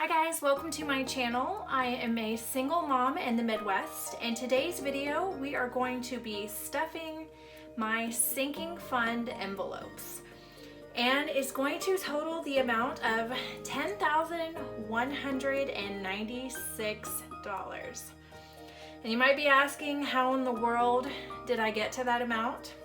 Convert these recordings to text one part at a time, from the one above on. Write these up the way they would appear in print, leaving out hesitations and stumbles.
Hi guys, welcome to my channel. I am a single mom in the Midwest. In today's video, we are going to be stuffing my sinking fund envelopes. And it's going to total the amount of $10,196. And you might be asking, how in the world did I get to that amount?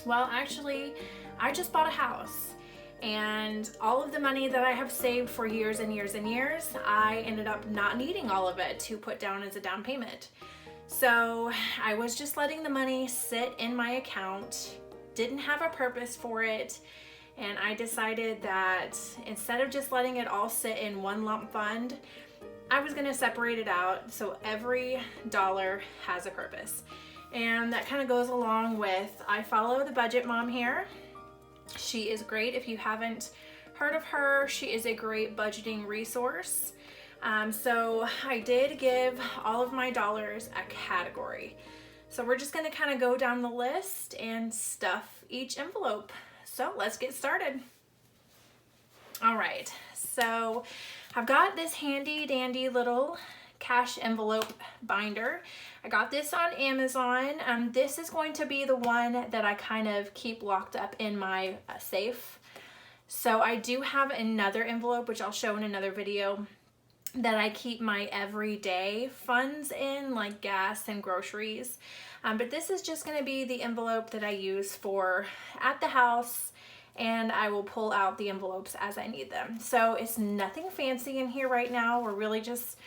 Well, actually, I just bought a house. And all of the money that I have saved for years and years and years, I ended up not needing all of it to put down as a down payment. So I was just letting the money sit in my account, didn't have a purpose for it, and I decided that instead of just letting it all sit in one lump fund, I was gonna separate it out so every dollar has a purpose. And that kind of goes along with, I follow the budget mom here. She is great. If you haven't heard of her, she is a great budgeting resource. So I did give all of my dollars a category. So we're just going to kind of go down the list and stuff each envelope. So let's get started. All right, so I've got this handy dandy little cash envelope binder. I got this on Amazon. This is going to be the one that I kind of keep locked up in my safe. So I do have another envelope, which I'll show in another video, that I keep my everyday funds in, like gas and groceries. But this is just going to be the envelope that I use for at the house, and I will pull out the envelopes as I need them. So it's nothing fancy in here right now. We're really just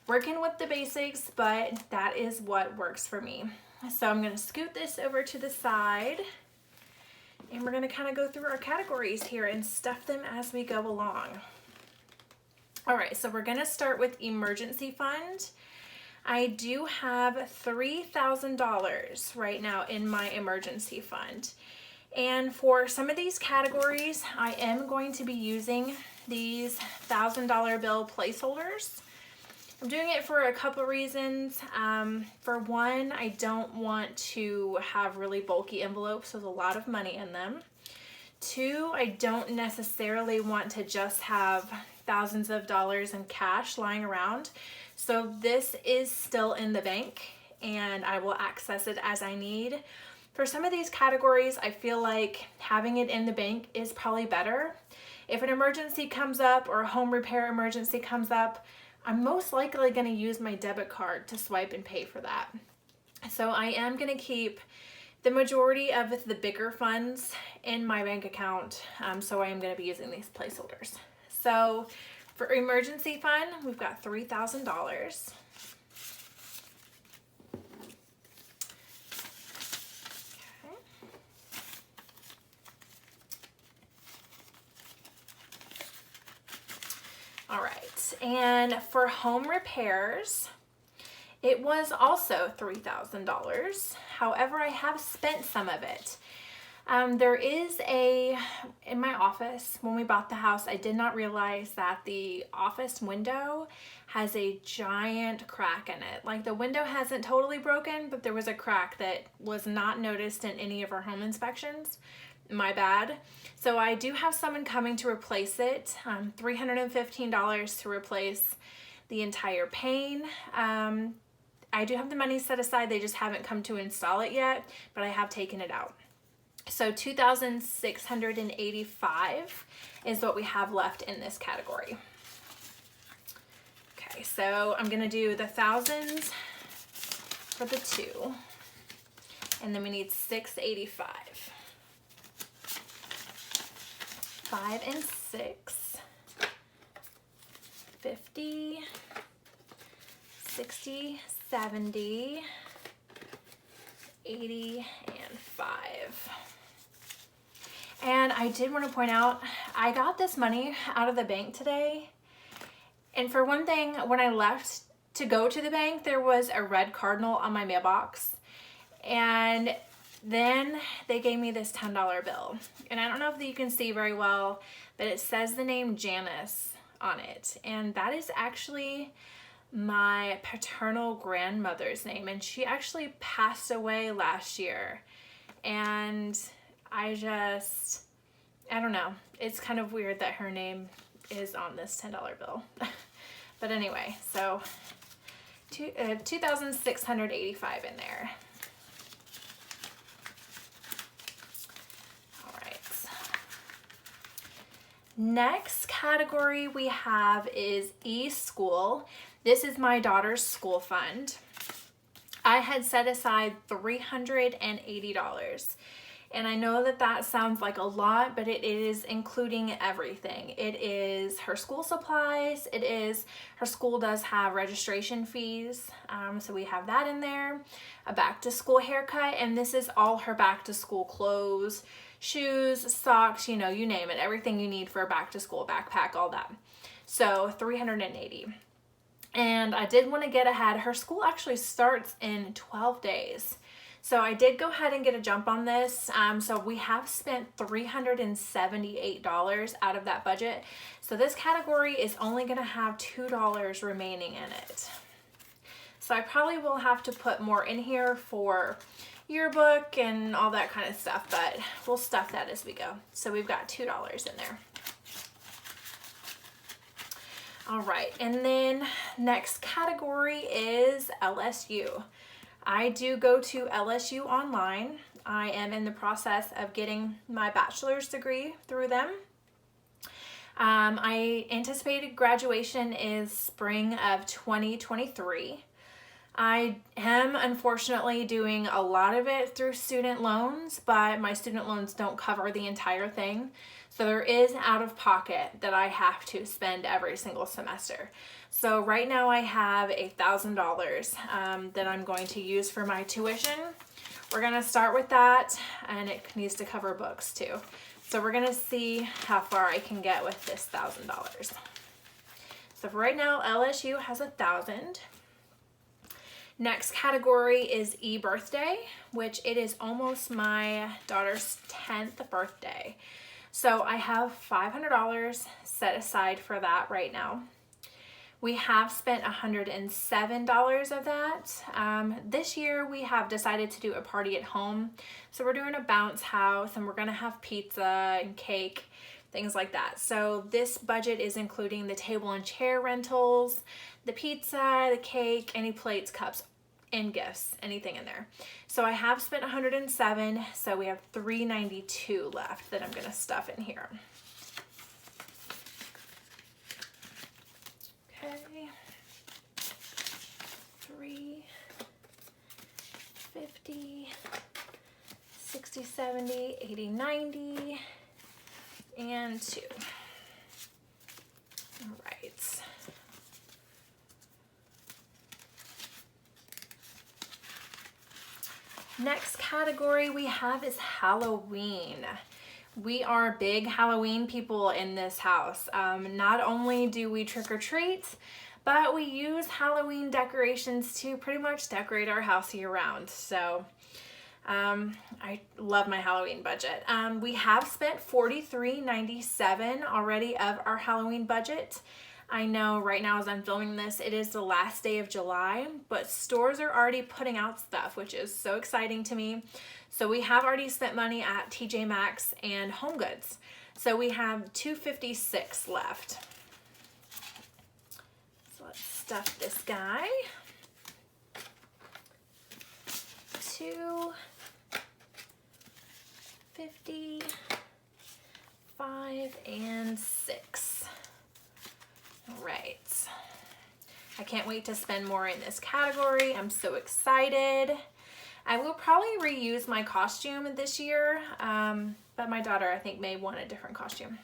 working with the basics, but that is what works for me. So I'm going to scoot this over to the side, and we're going to kind of go through our categories here and stuff them as we go along. All right, so we're going to start with emergency fund. I do have $3,000 right now in my emergency fund. And for some of these categories, I am going to be using these $1,000 bill placeholders. I'm doing it for a couple reasons. For one, I don't want to have really bulky envelopes with a lot of money in them. Two, I don't necessarily want to just have thousands of dollars in cash lying around. So this is still in the bank and I will access it as I need. For some of these categories, I feel like having it in the bank is probably better. If an emergency comes up or a home repair emergency comes up, I'm most likely going to use my debit card to swipe and pay for that. So I am going to keep the majority of the bigger funds in my bank account. So I am going to be using these placeholders. So for emergency fund, we've got $3,000. All right, and for home repairs, it was also $3,000. However, I have spent some of it. There is in my office, when we bought the house, I did not realize that the office window has a giant crack in it. Like the window hasn't totally broken, but there was a crack that was not noticed in any of our home inspections. My bad. So I do have someone coming to replace it. $315 to replace the entire pane. I do have the money set aside. They just haven't come to install it yet, but I have taken it out. So $2,685 is what we have left in this category. Okay, so I'm gonna do the thousands for the two, and then we need $685. 5 and 6, 50, 60, 70, 80, and 5. And I did want to point out, I got this money out of the bank today. And for one thing, when I left to go to the bank, there was a red cardinal on my mailbox. And then they gave me this $10 bill. And I don't know if you can see very well, but it says the name Janice on it. And that is actually my paternal grandmother's name. And she actually passed away last year. And I don't know. It's kind of weird that her name is on this $10 bill. But anyway, so 2,685 in there. All right. Next category we have is ESchool. This is my daughter's school fund. I had set aside $380. And I know that that sounds like a lot, but it is including everything. It is her school supplies. It is, her school does have registration fees. So we have that in there, a back to school haircut, and this is all her back to school clothes, shoes, socks, you know, you name it, everything you need for a back to school backpack, all that. So $380. And I did want to get ahead. Her school actually starts in 12 days. So I did go ahead and get a jump on this. So we have spent $378 out of that budget. So this category is only going to have $2 remaining in it. So I probably will have to put more in here for yearbook and all that kind of stuff, but we'll stuff that as we go. So we've got $2 in there. All right, and then next category is LSU. I do go to LSU online. I am in the process of getting my bachelor's degree through them. I anticipated graduation is spring of 2023. I am unfortunately doing a lot of it through student loans, but my student loans don't cover the entire thing. So there is out of pocket that I have to spend every single semester. So right now I have $1,000 that I'm going to use for my tuition. We're gonna start with that, and it needs to cover books too. So we're gonna see how far I can get with this $1,000. So for right now, LSU has $1,000. Next category is e-birthday, which it is almost my daughter's 10th birthday. So I have $500 set aside for that right now. We have spent $107 of that. This year we have decided to do a party at home. So we're doing a bounce house, and we're gonna have pizza and cake, things like that. So this budget is including the table and chair rentals, the pizza, the cake, any plates, cups, and gifts, anything in there. So I have spent $107, so we have $392 left that I'm gonna stuff in here. Okay, 350, 60, 70, 80, 90, and 2. All right. Next category we have is Halloween. We are big Halloween people in this house. Not only do we trick or treat, but we use Halloween decorations to pretty much decorate our house year round. So I love my Halloween budget. We have spent $43.97 already of our Halloween budget. I know right now as I'm filming this, it is the last day of July, but stores are already putting out stuff, which is so exciting to me. So we have already spent money at TJ Maxx and Home Goods. So we have $256 left. So let's stuff this guy. 250, 5, and 6. All right. I can't wait to spend more in this category. I'm so excited. I will probably reuse my costume this year, but my daughter, I think, may want a different costume.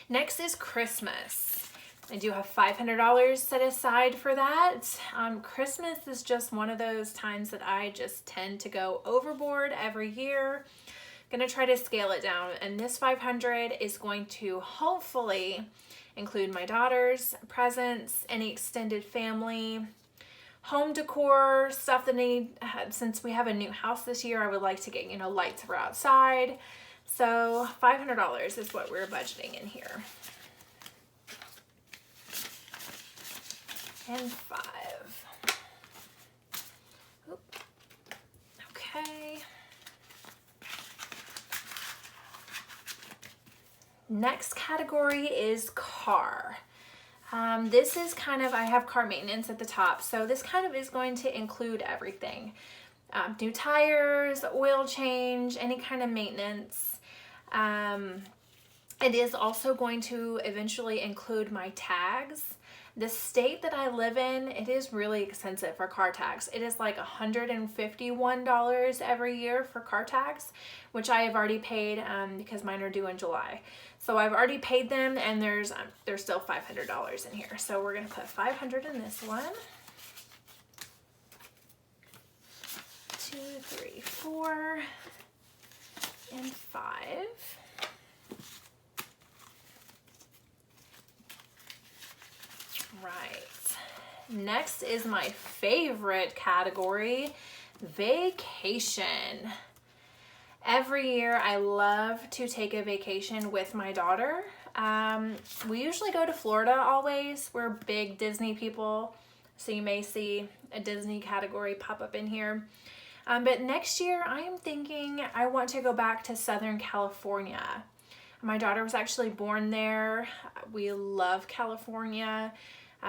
Next is Christmas. I do have $500 set aside for that. Christmas is just one of those times that I just tend to go overboard every year. I'm gonna try to scale it down, and this $500 is going to hopefully include my daughter's presents, any extended family, home decor, stuff that need, since we have a new house this year, I would like to get, you know, lights for outside. So $500 is what we're budgeting in here. And 5. Oop. Okay. Next category is car. This is kind of, I have car maintenance at the top, so this kind of is going to include everything. New tires, oil change, any kind of maintenance. It is also going to eventually include my tags. The state that I live in, it is really expensive for car tags. It is like $151 every year for car tags, which I have already paid because mine are due in July. So I've already paid them, and there's still $500 in here. So we're gonna put 500 in this one. 2, 3, 4, and 5. Right. Next is my favorite category, vacation. Every year I love to take a vacation with my daughter. We usually go to Florida always. We're big Disney people, so you may see a Disney category pop up in here. But next year I am thinking I want to go back to Southern California. My daughter was actually born there. We love California.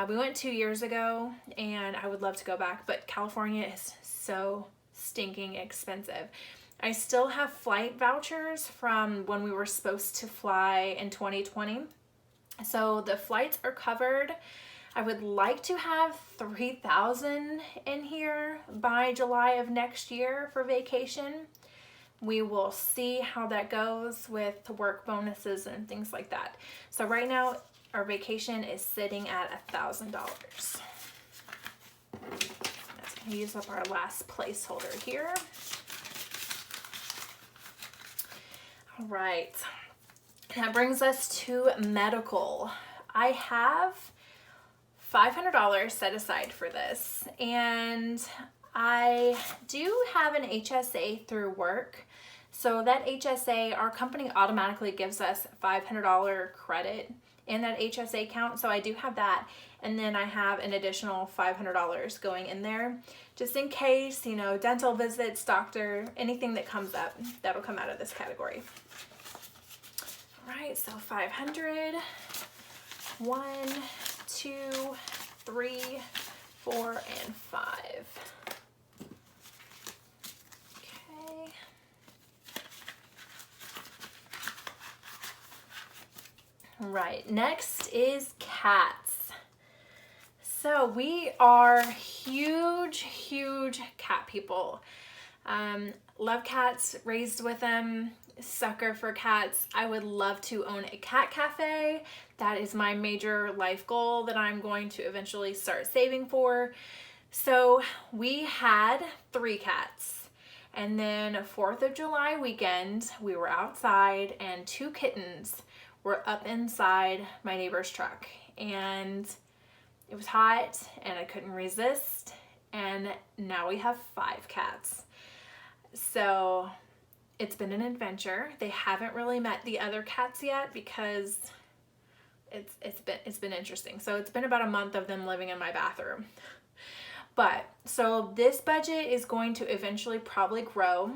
We went 2 years ago, and I would love to go back, but California is so stinking expensive. I still have flight vouchers from when we were supposed to fly in 2020. So the flights are covered. I would like to have $3,000 in here by July of next year for vacation. We will see how that goes with work bonuses and things like that. So right now, our vacation is sitting at $1,000. That's going to use up our last placeholder here. All right, that brings us to medical. I have $500 set aside for this, and I do have an HSA through work. So that HSA, our company automatically gives us $500 credit in that HSA account. So I do have that. And then I have an additional $500 going in there just in case, you know, dental visits, doctor, anything that comes up, that'll come out of this category. All right, so 500, 1, 2, 3, 4, and 5. Okay. Right, next is cats. So we are huge cat people. Love cats, raised with them, sucker for cats. I would love to own a cat cafe. That is my major life goal that I'm going to eventually start saving for. So we had 3 cats. And then 4th of July weekend, we were outside and 2 kittens were up inside my neighbor's truck. And it was hot and I couldn't resist. And now we have 5 cats. So it's been an adventure. They haven't really met the other cats yet because it's been interesting. So it's been about a month of them living in my bathroom. But so this budget is going to eventually probably grow.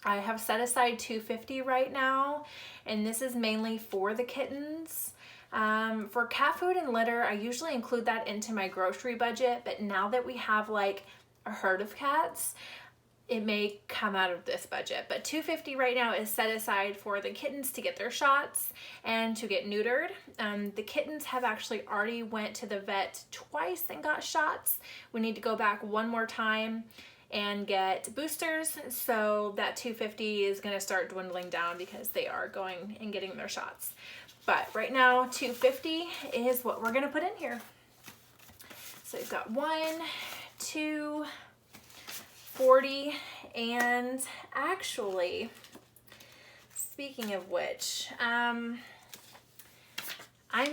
I have set aside $250 right now, and this is mainly for the kittens. For cat food and litter, I usually include that into my grocery budget, but now that we have like a herd of cats, it may come out of this budget. But $250 right now is set aside for the kittens to get their shots and to get neutered. The kittens have actually already went to the vet twice and got shots. We need to go back one more time and get boosters, so that $250 is going to start dwindling down because they are going and getting their shots. But right now, $250 is what we're going to put in here. So we've got 1, 2, 40, and actually, speaking of which, I'm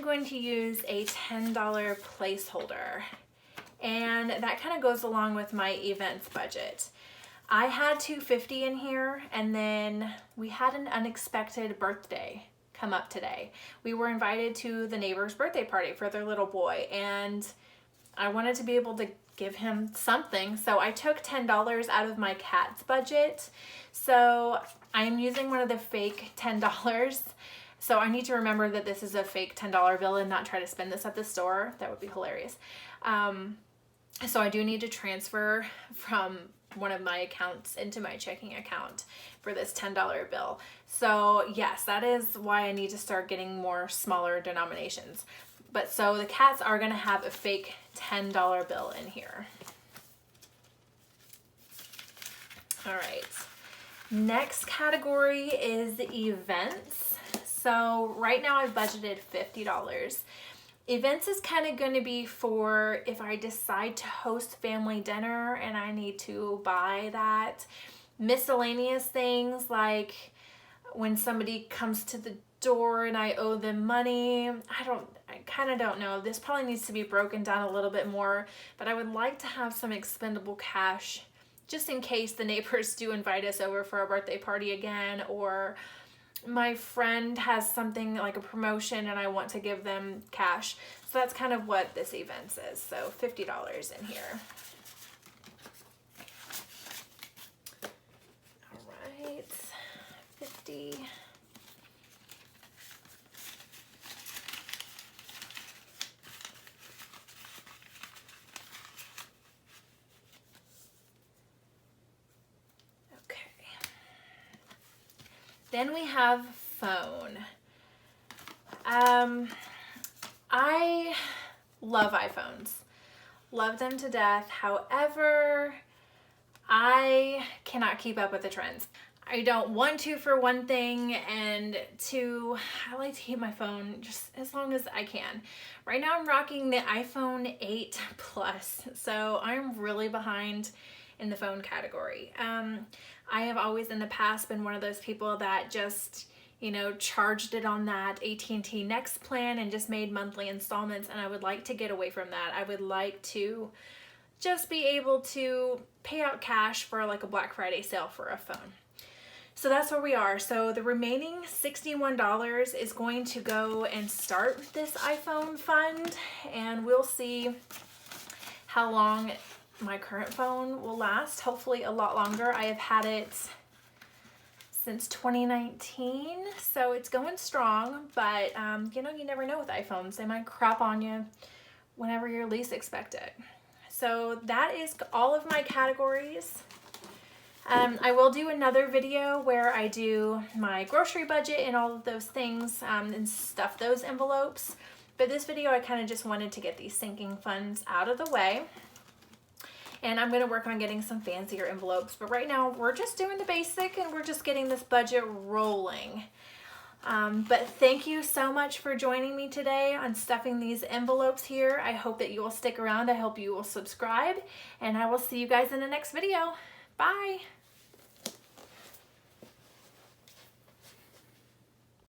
going to use a $10 placeholder. And that kind of goes along with my events budget. I had $250 in here, and then we had an unexpected birthday come up today. We were invited to the neighbor's birthday party for their little boy, and I wanted to be able to give him something, so I took $10 out of my cat's budget. So I'm using one of the fake $10 So I need to remember that this is a fake $10 bill and not try to spend this at the store. That would be hilarious. So I do need to transfer from one of my accounts into my checking account for this $10 bill. So yes, that is why I need to start getting more smaller denominations. But so the cats are gonna have a fake $10 bill in here. All right, next category is events. So right now I've budgeted $50. Events is kind of going to be for if I decide to host family dinner and I need to buy that. Miscellaneous things like when somebody comes to the door and I owe them money. I kind of don't know. This probably needs to be broken down a little bit more, but I would like to have some expendable cash just in case the neighbors do invite us over for a birthday party again, or my friend has something like a promotion and I want to give them cash. So that's kind of what this event is. So $50 in here. All right, 50. Then we have phone. I love iPhones. Love them to death. However, I cannot keep up with the trends. I don't want to, for one thing, and two, I like to keep my phone just as long as I can. Right now I'm rocking the iPhone 8 Plus, so I'm really behind in the phone category. I have always in the past been one of those people that just, you know, charged it on that AT&T Next plan and just made monthly installments, and I would like to get away from that. I would like to just be able to pay out cash for like a Black Friday sale for a phone. So that's where we are. So the remaining $61 is going to go and start this iPhone fund, and we'll see how long my current phone will last. Hopefully a lot longer. I have had it since 2019, so it's going strong, but you know, you never know with iPhones. They might crap on you whenever you least expect it. So that is all of my categories. I will do another video where I do my grocery budget and all of those things and stuff those envelopes. But this video, I kind of just wanted to get these sinking funds out of the way. And I'm going to work on getting some fancier envelopes. But right now, we're just doing the basic and we're just getting this budget rolling. But thank you so much for joining me today on stuffing these envelopes here. I hope that you will stick around. I hope you will subscribe. And I will see you guys in the next video. Bye!